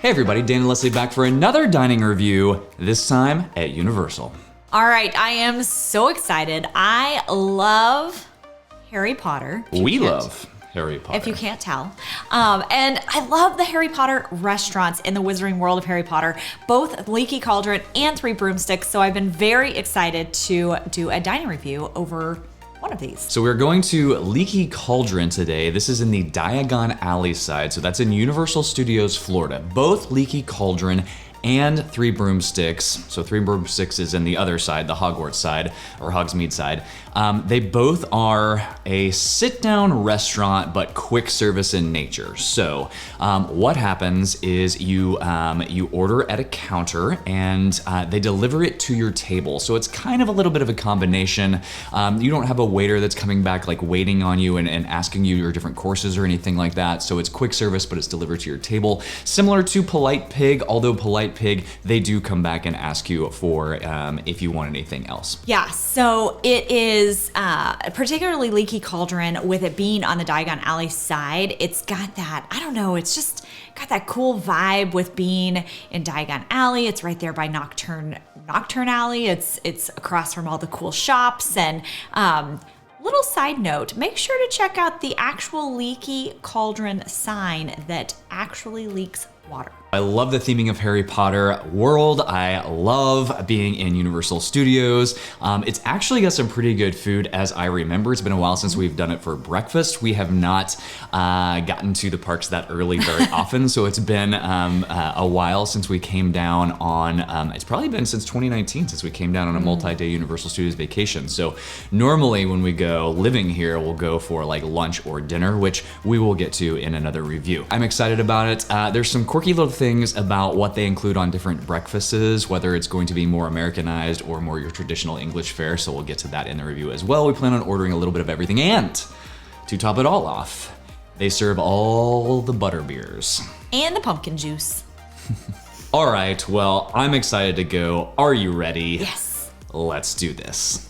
Hey everybody, Dan and Leslie back for another dining review, this time at Universal. All right, I am so excited. I love Harry Potter. We love Harry Potter. If you can't tell. And I love the Harry Potter restaurants in the Wizarding World of Harry Potter, both Leaky Cauldron and Three Broomsticks. So I've been very excited to do a dining review over one of these. So we're going to Leaky Cauldron today. This is in the Diagon Alley side. So that's in Universal Studios, Florida. Both Leaky Cauldron and Three Broomsticks. So Three Broomsticks is in the other side, the Hogwarts side, or Hogsmeade side. They both are a sit-down restaurant, but quick service in nature. So what happens is you order at a counter and they deliver it to your table. So it's kind of a little bit of a combination. You don't have a waiter that's coming back like waiting on you and asking you your different courses or anything like that. So it's quick service, but it's delivered to your table. Similar to Polite Pig, although Polite Pig, they do come back and ask you for if you want anything else. Yeah, so it is particularly Leaky Cauldron, with it being on the Diagon Alley side. It's got that, I don't know, it's just got that cool vibe with being in Diagon Alley. It's right there by Nocturne Alley. It's across from all the cool shops. And little side note, make sure to check out the actual Leaky Cauldron sign that actually leaks water. I love the theming of Harry Potter world. I love being in Universal Studios. It's actually got some pretty good food as I remember. It's been a while since we've done it for breakfast. We have not gotten to the parks that early very often, so it's been a while since we came down on, it's probably been since 2019 since we came down on a multi-day Universal Studios vacation. So normally when we go living here, we'll go for like lunch or dinner, which we will get to in another review. I'm excited about it. There's some quirky little things about what they include on different breakfasts, whether it's going to be more Americanized or more your traditional English fare, so we'll get to that in the review as well. We plan on ordering a little bit of everything, and to top it all off, they serve all the butter beers. And the pumpkin juice. All right, well, I'm excited to go. Are you ready? Yes. Let's do this.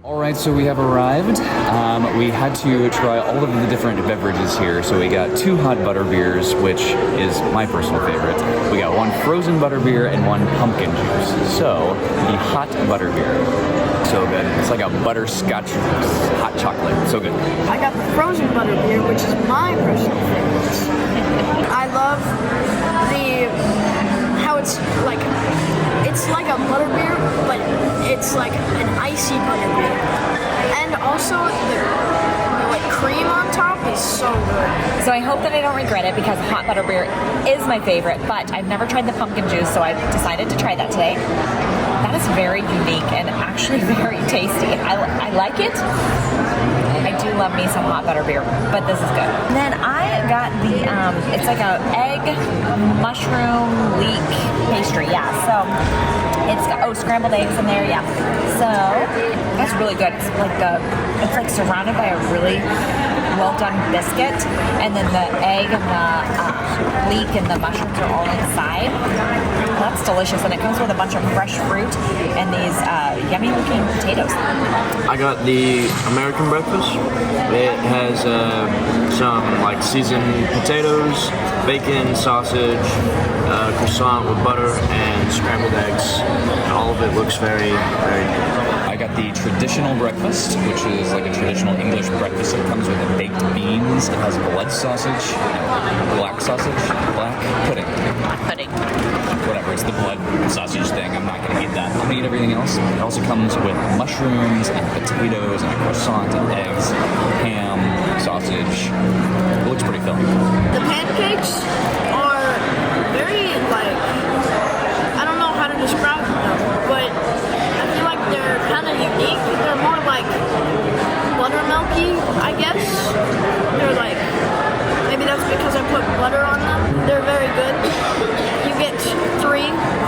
Alright, so we have arrived. We had to try all of the different beverages here. So we got 2 hot butter beers, which is my personal favorite. We got 1 frozen butter beer and 1 pumpkin juice. So, the hot butter beer. So good. It's like a butterscotch hot chocolate. So good. I got the frozen butter beer, which is my personal favorite. I love how it's like a butter beer, but it's like an icy butter beer. And also the like cream on top is so good. So I hope that I don't regret it, because hot butter beer is my favorite, but I've never tried the pumpkin juice, so I decided to try that today. That is very unique and actually very tasty. I like it. I do love me some hot butter beer, but this is good. And then I got the, it's like a egg mushroom leek pastry, yeah. So it's got, scrambled eggs in there, yeah. So that's really good. It's like surrounded by a really well done biscuit, and then the egg and the leek and the mushrooms are all inside. Let's delicious, and it comes with a bunch of fresh fruit and these yummy looking potatoes. I got the American breakfast. It has some like seasoned potatoes, bacon, sausage, croissant with butter, and scrambled eggs. All of it looks very, very good. I got the traditional breakfast, which is like a traditional English breakfast. It comes with baked beans. It has blood sausage, black pudding. Black pudding. Whatever, it's the blood sausage thing. I'm not going to eat that. I'm going to eat everything else. It also comes with mushrooms and potatoes and a croissant and eggs, ham, sausage. It looks pretty filling. The pancakes are very, like, I don't know how to describe them, but I feel like they're kind of unique. They're more like buttermilky, I guess. They're like, maybe that's because I put butter on them. They're very good. You get 3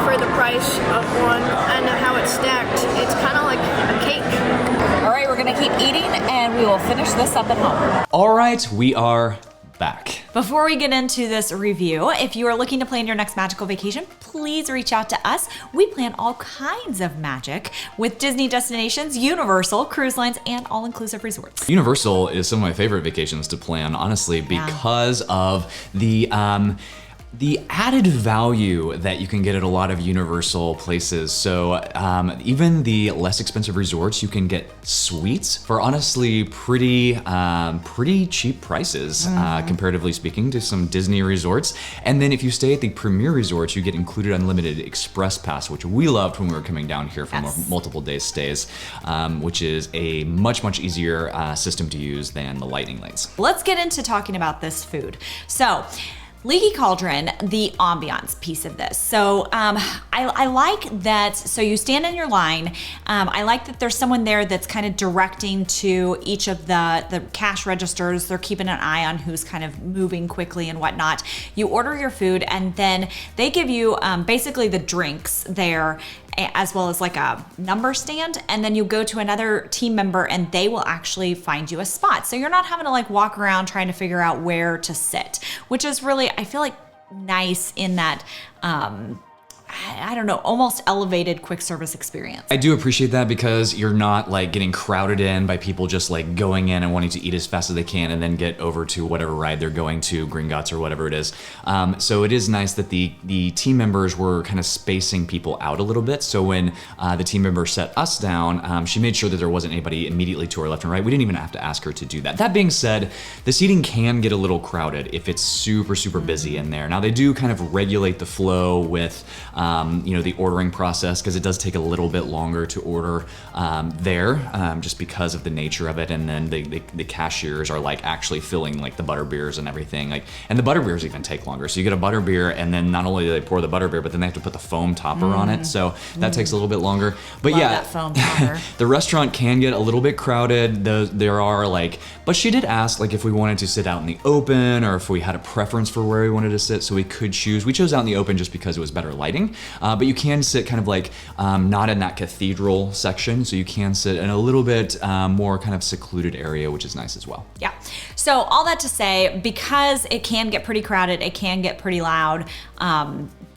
for the price of 1, and how it's stacked, it's kind of like a cake. All right, we're gonna keep eating, and we will finish this up at home. All right, we are back. Before we get into this review, if you are looking to plan your next magical vacation, please reach out to us. We plan all kinds of magic with Disney destinations, Universal, cruise lines, and all-inclusive resorts. Universal is some of my favorite vacations to plan, honestly, because of the added value that you can get at a lot of Universal places. So even the less expensive resorts, you can get suites for honestly pretty cheap prices, comparatively speaking, to some Disney resorts. And then if you stay at the premier resorts, you get included unlimited express pass, which we loved when we were coming down here for multiple days stays, which is a much easier system to use than the lightning lanes. Let's get into talking about this food. So, Leaky Cauldron, the ambiance piece of this. So I like that, so you stand in your line. I like that there's someone there that's kind of directing to each of the cash registers. They're keeping an eye on who's kind of moving quickly and whatnot. You order your food, and then they give you basically the drinks there, as well as like a number stand, and then you go to another team member and they will actually find you a spot. So you're not having to like walk around trying to figure out where to sit, which is really, I feel like, nice in that I don't know, almost elevated quick service experience. I do appreciate that because you're not like getting crowded in by people just like going in and wanting to eat as fast as they can and then get over to whatever ride they're going to, Gringotts or whatever it is. So it is nice that the team members were kind of spacing people out a little bit. So when the team member set us down, she made sure that there wasn't anybody immediately to our left and right. We didn't even have to ask her to do that. That being said, the seating can get a little crowded if it's super busy in there. Now they do kind of regulate the flow with the ordering process, because it does take a little bit longer to order there, just because of the nature of it. And then the cashiers are like actually filling like the butter beers and everything, and the butter beers even take longer. So you get a butter beer, and then not only do they pour the butter beer, but then they have to put the foam topper on it. So that takes a little bit longer. But Love yeah, that foam topper. The restaurant can get a little bit crowded. There are but she did ask if we wanted to sit out in the open or if we had a preference for where we wanted to sit, so we could choose. We chose out in the open just because it was better lighting. But you can sit kind of not in that cathedral section, so you can sit in a little bit more kind of secluded area, which is nice as well. Yeah. So all that to say, because it can get pretty crowded, it can get pretty loud,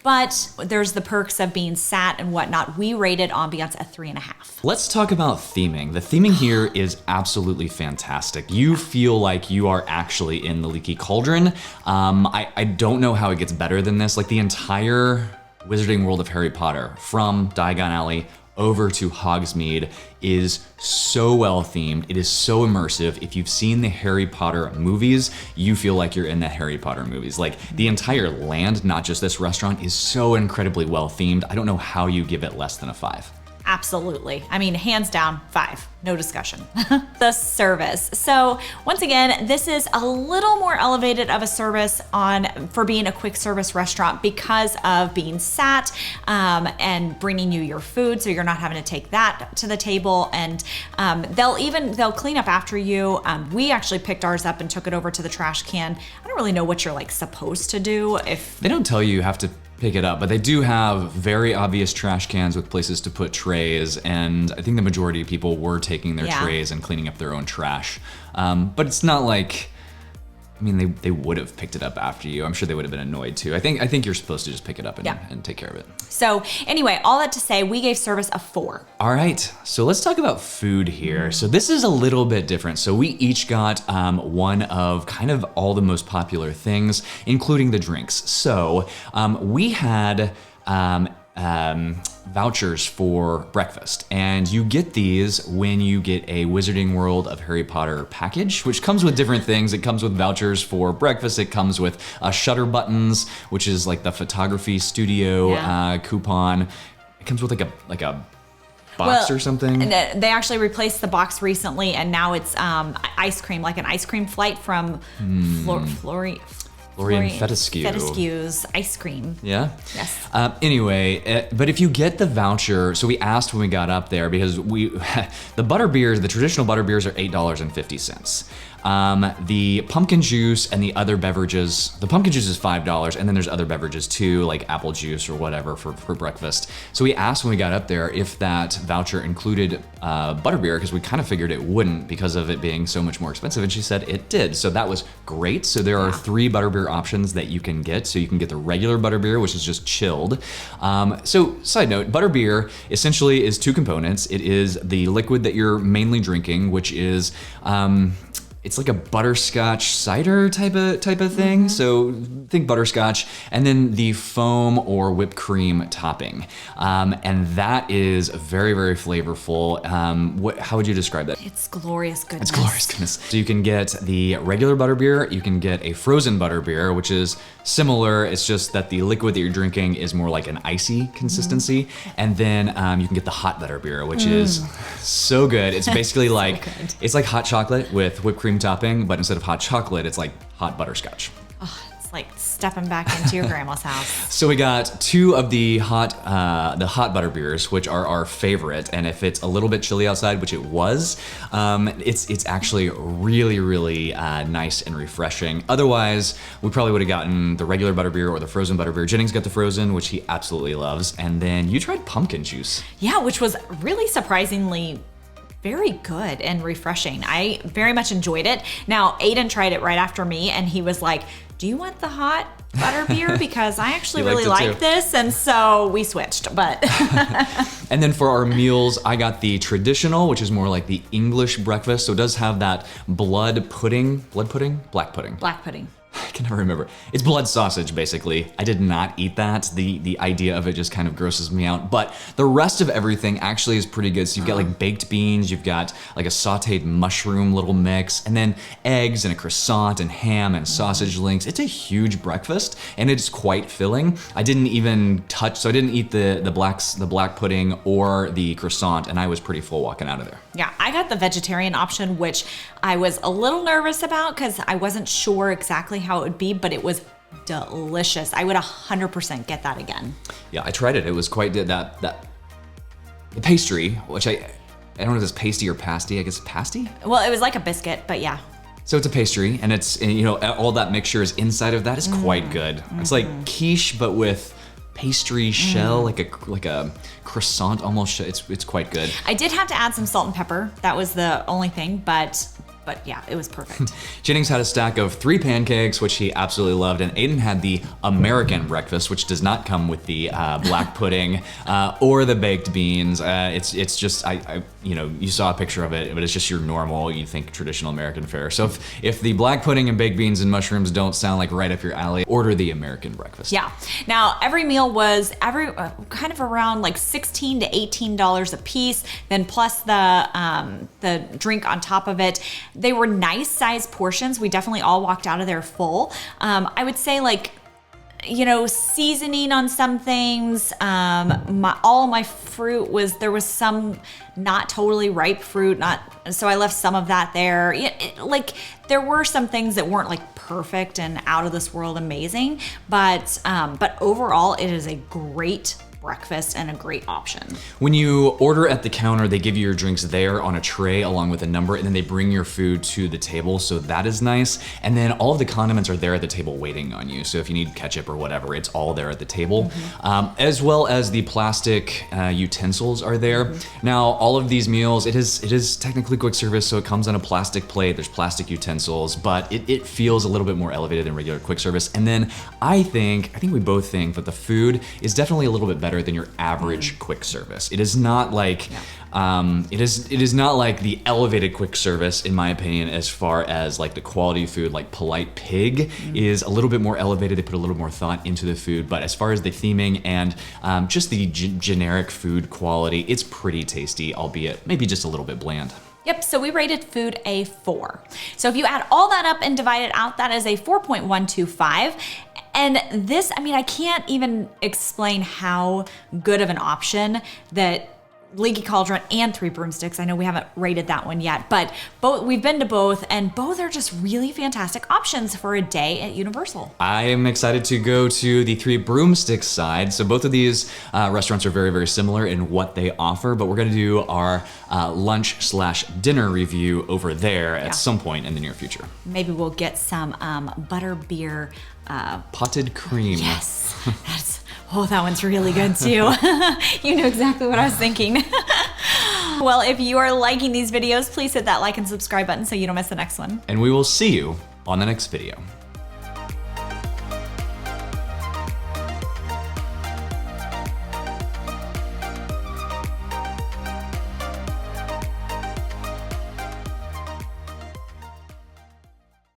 but there's the perks of being sat and whatnot. We rated Ambiance a 3.5. Let's talk about theming. The theming here is absolutely fantastic. You feel like you are actually in the Leaky Cauldron. I don't know how it gets better than this. Like the entire Wizarding World of Harry Potter, from Diagon Alley over to Hogsmeade, is so well themed. It is so immersive. If you've seen the Harry Potter movies, you feel like you're in the Harry Potter movies. Like the entire land, not just this restaurant, is so incredibly well themed. I don't know how you give it less than a 5. Absolutely. I mean, hands down, 5. No discussion. The service. So once again, this is a little more elevated of a service for being a quick service restaurant because of being sat and bringing you your food, so you're not having to take that to the table. And they'll clean up after you. We actually picked ours up and took it over to the trash can. I don't really know what you're supposed to do if they don't tell you have to pick it up, but they do have very obvious trash cans with places to put trays, and I think the majority of people were taking their trays and cleaning up their own trash. But it's not like I mean, they would have picked it up after you. I'm sure they would have been annoyed too. I think you're supposed to just pick it up and take care of it. So anyway, all that to say, we gave service a 4. All right, so let's talk about food here. So this is a little bit different. So we each got one of kind of all the most popular things, including the drinks. So we had vouchers for breakfast, and you get these when you get a Wizarding World of Harry Potter package, which comes with different things. It comes with vouchers for breakfast. It comes with shutter buttons, which is like the photography studio coupon. It comes with like a box or something. They actually replaced the box recently, and now it's ice cream, like an ice cream flight from Florian Fetescu. Fetescu's ice cream. Yeah? Yes. Anyway, but if you get the voucher, so we asked when we got up there because the butterbeers, the traditional butterbeers are $8.50. The pumpkin juice and the other beverages, the pumpkin juice is $5, and then there's other beverages too, like apple juice or whatever for breakfast. So we asked when we got up there if that voucher included butterbeer, because we kind of figured it wouldn't because of it being so much more expensive, and she said it did. So that was great. So there are 3 butterbeer options that you can get. So you can get the regular butterbeer, which is just chilled. So side note, butterbeer essentially is 2 components. It is the liquid that you're mainly drinking, which is it's like a butterscotch cider type of thing. So think butterscotch, and then the foam or whipped cream topping. And that is very, very flavorful. How would you describe that? It's glorious goodness. It's glorious goodness. So you can get the regular butterbeer, you can get a frozen butterbeer, which is similar. It's just that the liquid that you're drinking is more like an icy consistency. And then you can get the hot butterbeer, which is so good. It's basically like, it's like hot chocolate with whipped cream topping, but instead of hot chocolate, it's like hot butterscotch. Oh, it's like stepping back into your grandma's house. So we got 2 of the hot butterbeers, which are our favorite. And if it's a little bit chilly outside, which it was, it's actually really, really nice and refreshing. Otherwise, we probably would have gotten the regular butterbeer or the frozen butterbeer. Jennings got the frozen, which he absolutely loves. And then you tried pumpkin juice. Yeah, which was really surprisingly very good and refreshing. I very much enjoyed it. Now, Aiden tried it right after me, and he was like, do you want the hot butterbeer? Because I actually really like this. And so we switched, but. And then for our meals, I got the traditional, which is more like the English breakfast. So it does have that black pudding. Black pudding. I can never remember. It's blood sausage, basically. I did not eat that. The idea of it just kind of grosses me out. But the rest of everything actually is pretty good. So you've got like baked beans, you've got like a sauteed mushroom little mix, and then eggs and a croissant and ham and sausage links. It's a huge breakfast, and it's quite filling. I didn't even touch, so I didn't eat the black pudding or the croissant, and I was pretty full walking out of there. Yeah, I got the vegetarian option, which I was a little nervous about because I wasn't sure exactly how it would be, but it was delicious. I would 100% get that again. Yeah, I tried it. It was quite good. The pastry, which I don't know if it's pasty or pasty. I guess pasty? Well, it was like a biscuit, but yeah. So it's a pastry, and it's, you know, all that mixture is inside of that is quite good. It's like quiche, but with pastry shell, like a croissant almost. It's quite good. I did have to add some salt and pepper. That was the only thing, but yeah, it was perfect. Jennings had a stack of 3 pancakes, which he absolutely loved, and Aiden had the American breakfast, which does not come with the black pudding or the baked beans. It's just you know, you saw a picture of it, but it's just your normal, you think traditional American fare. So if the black pudding and baked beans and mushrooms don't sound like right up your alley, order the American breakfast. Yeah. Now every meal was kind of around like $16 to $18 a piece, then plus the drink on top of it. They were nice sized portions. We definitely all walked out of there full. I would say, like, you know, seasoning on some things. All of my fruit there was some not totally ripe fruit, so I left some of that there. Like, there were some things that weren't like perfect and out of this world amazing, but overall it is a great breakfast and a great option. When you order at the counter, they give you your drinks there on a tray along with a number, and then they bring your food to the table, so that is nice. And then all of the condiments are there at the table waiting on you. So if you need ketchup or whatever, it's all there at the table. As well as the plastic utensils are there. Now, all of these meals, it is technically quick service, so it comes on a plastic plate, there's plastic utensils, but it feels a little bit more elevated than regular quick service. And then I think we both think that the food is definitely a little bit better than your average quick service. It is not like it is not like the elevated quick service, in my opinion, as far as like the quality of food. Like Polite Pig is a little bit more elevated. They put a little more thought into the food, but as far as the theming and just the generic food quality, it's pretty tasty, albeit maybe just a little bit bland. Yep, so we rated food a 4. So if you add all that up and divide it out, that is a 4.125. And this, I mean, I can't even explain how good of an option that Leaky Cauldron and Three Broomsticks. I know we haven't rated that one yet, but we've been to both, and both are just really fantastic options for a day at Universal. I am excited to go to the Three Broomsticks side. So both of these restaurants are very, very similar in what they offer, but we're gonna do our lunch/dinner review over there at some point in the near future. Maybe we'll get some butterbeer. Potted cream. Yes, that one's really good too. You knew exactly what I was thinking. Well, if you are liking these videos, please hit that like and subscribe button so you don't miss the next one. And we will see you on the next video.